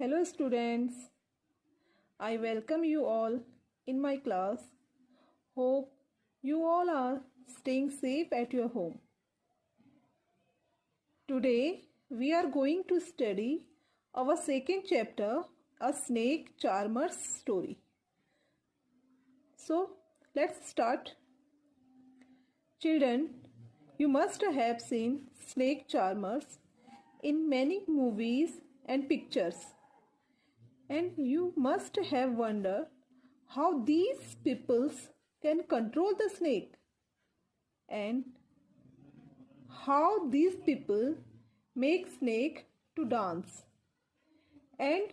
Hello students, I welcome you all in my class. Hope you all are staying safe at your home. Today we are going to study our second chapter, A Snake Charmer's Story. So let's start. Children, you must have seen snake charmers in many movies and pictures. And you must have wondered how these peoples can control the snake and how these people make snake to dance and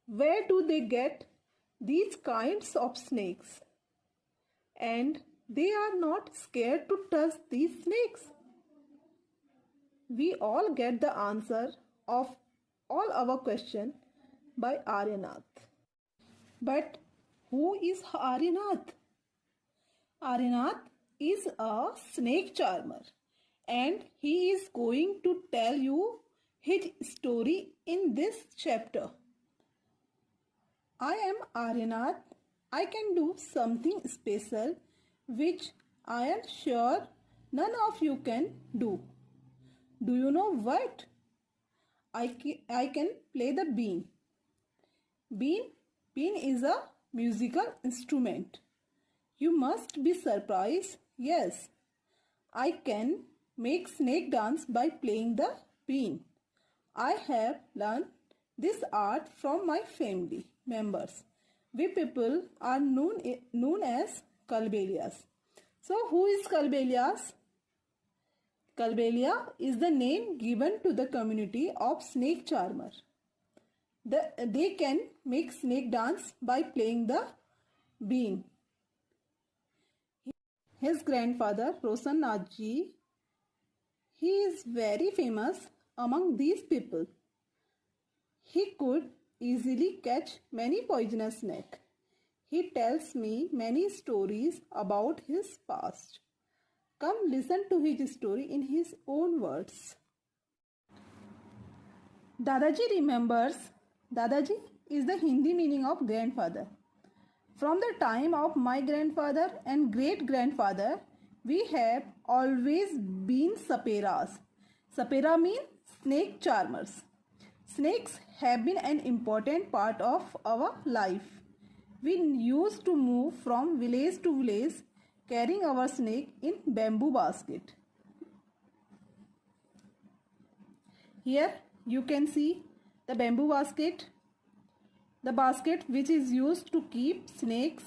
where do they get these kinds of snakes, and they are not scared to touch these snakes. We all get the answer of all our questions by Aryanath. But who is Aryanath? Aryanath is a snake charmer and he is going to tell you his story in this chapter. I am Aryanath. I can do something special which I am sure none of you can do. Do you know what? I can play the bean. Bean is a musical instrument. You must be surprised. Yes, I can make snake dance by playing the bean. I have learned this art from my family members. We people are known as Kalbelias. So who is Kalbelias? Kalbelia is the name given to the community of snake charmer. They can make snake dance by playing the bean. His grandfather Roshan Nath ji, he is very famous among these people. He could easily catch many poisonous snakes. He tells me many stories about his past. Come listen to his story in his own words. Dadaji remembers. Dadaji is the Hindi meaning of grandfather. From the time of my grandfather and great-grandfather, we have always been saperas. Sapera means snake charmers. Snakes have been an important part of our life. We used to move from village to village carrying our snake in bamboo basket. Here you can see the bamboo basket, the basket which is used to keep snakes,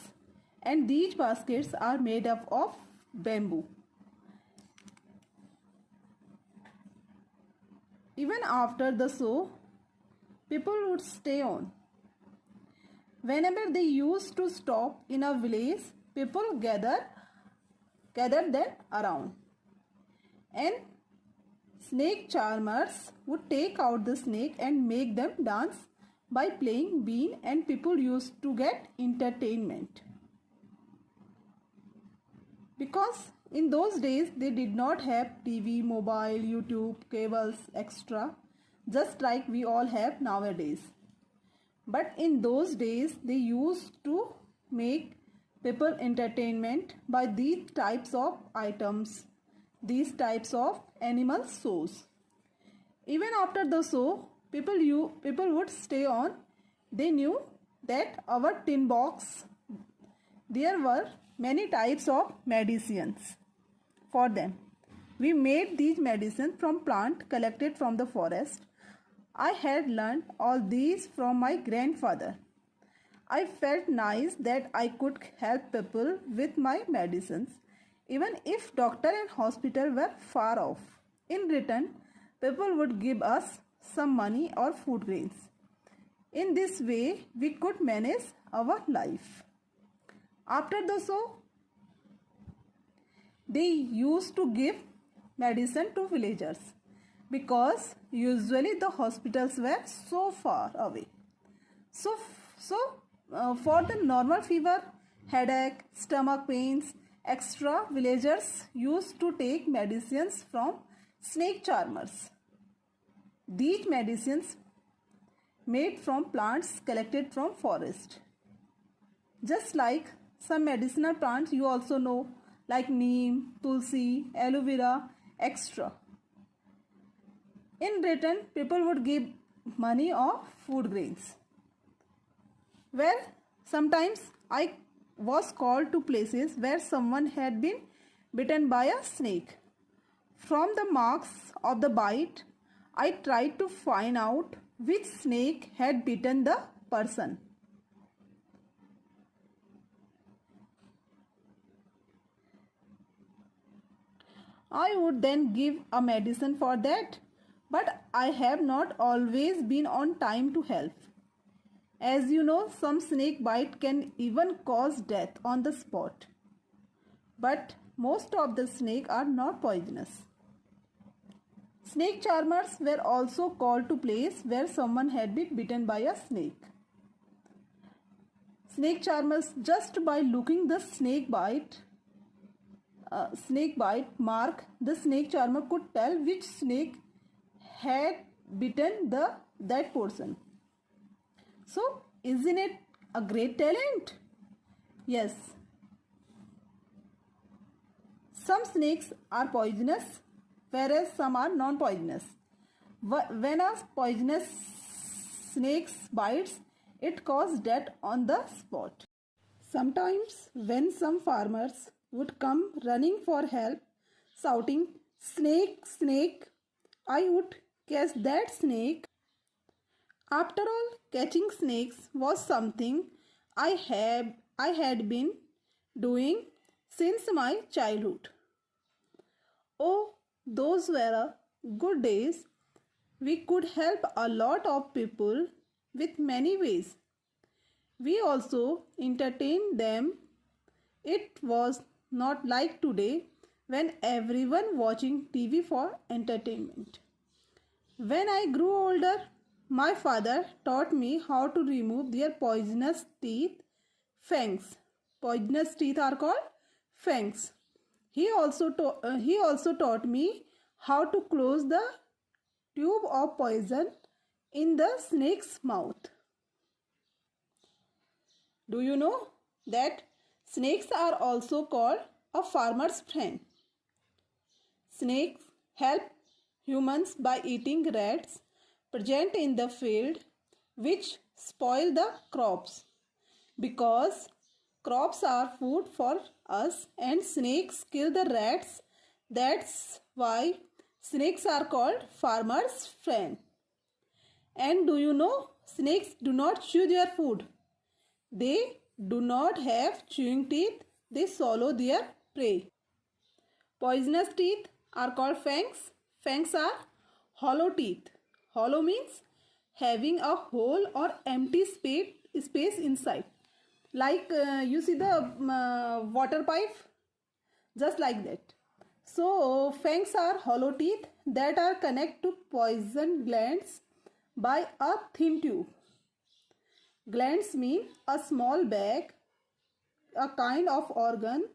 and these baskets are made up of bamboo. Even after the show, people would stay on. Whenever they used to stop in a village, people gathered them around, and snake charmers would take out the snake and make them dance by playing bean, and people used to get entertainment. Because in those days they did not have TV, mobile, YouTube, cables, etc. just like we all have nowadays. But in those days they used to make people entertainment by these types of items, these types of animal shows. Even after the show, people would stay on. They knew that our tin box, there were many types of medicines for them. We made these medicines from plant collected from the forest. I had learned all these from my grandfather. I felt nice that I could help people with my medicines, even if doctor and hospital were far off. In return, people would give us some money or food grains. In this way, we could manage our life. After the show, they used to give medicine to villagers because usually the hospitals were so far away. So for the normal fever, headache, stomach pains, etc., villagers used to take medicines from snake charmers. These medicines made from plants collected from forest. Just like some medicinal plants you also know, like neem, tulsi, aloe vera, etc. In return, people would give money or food grains. Well, sometimes I was called to places where someone had been bitten by a snake. From the marks of the bite, I tried to find out which snake had bitten the person. I would then give a medicine for that, but I have not always been on time to help. As you know, some snake bite can even cause death on the spot. But most of the snakes are not poisonous. Snake charmers were also called to place where someone had been bitten by a snake. Snake charmers, just by looking the snake bite mark, the snake charmer could tell which snake had bitten that person. So, isn't it a great talent? Yes. Some snakes are poisonous, whereas some are non-poisonous. When a poisonous snake bites, it causes death on the spot. Sometimes, when some farmers would come running for help, shouting, "Snake, snake," I would catch that snake. After all, catching snakes was something I had been doing since my childhood. Oh, those were good days. We could help a lot of people with many ways. We also entertained them. It was not like today when everyone watching TV for entertainment. When I grew older, my father taught me how to remove their poisonous teeth, fangs. Poisonous teeth are called fangs. He also taught me how to close the tube of poison in the snake's mouth. Do you know that snakes are also called a farmer's friend? Snakes help humans by eating rats present in the field, which spoil the crops. Because crops are food for us and snakes kill the rats, that's why snakes are called farmer's friend. And do you know, snakes do not chew their food. They do not have chewing teeth, they swallow their prey. Poisonous teeth are called fangs. Fangs are hollow teeth. Hollow means having a hole or empty space inside. Like you see the water pipe, just like that. So fangs are hollow teeth that are connected to poison glands by a thin tube. Glands mean a small bag, a kind of organ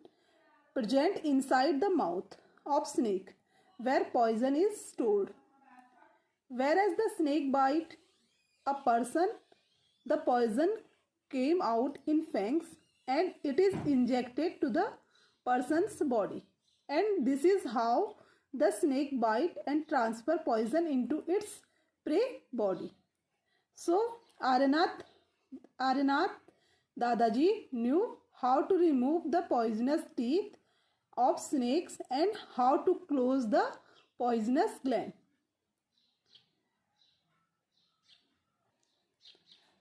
present inside the mouth of snake where poison is stored. Whereas the snake bite a person, the poison came out in fangs and it is injected to the person's body. And this is how the snake bite and transfer poison into its prey body. So Aranath Dadaji knew how to remove the poisonous teeth of snakes and how to close the poisonous gland.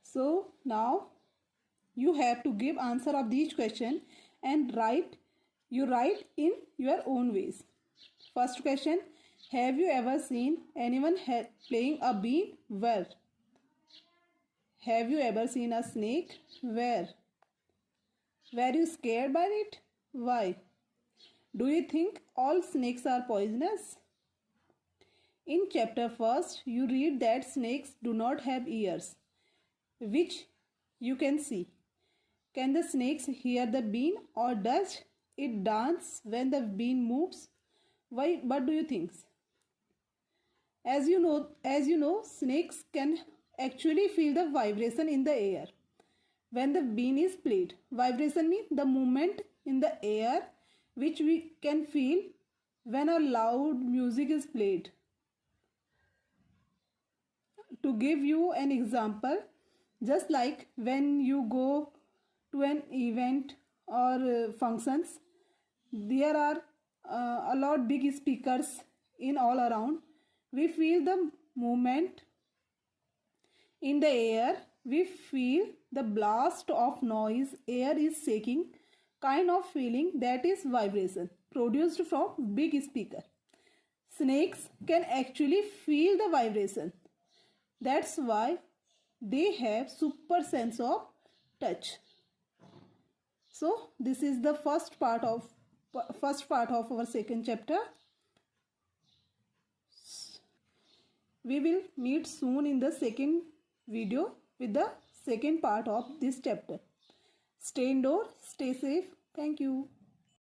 So now you have to give answer of these questions and write in your own ways. First question, have you ever seen anyone playing a bean? Where? Have you ever seen a snake? Where? Were you scared by it? Why? Do you think all snakes are poisonous? In chapter first, you read that snakes do not have ears, which you can see. Can the snakes hear the bean or does it dance when the bean moves? Why? What do you think? As you know, snakes can actually feel the vibration in the air when the bean is played. Vibration means the movement in the air which we can feel when a loud music is played. To give you an example, just like when you go to an event or functions, there are a lot big speakers in all around. We feel the movement in the air. We feel the blast of noise, air is shaking, kind of feeling, that is vibration produced from big speaker. Snakes can actually feel the vibration. That's why they have super sense of touch. So this is the first part of our second chapter. We will meet soon in the second video with the second part of this chapter. Stay indoors, stay safe. Thank you.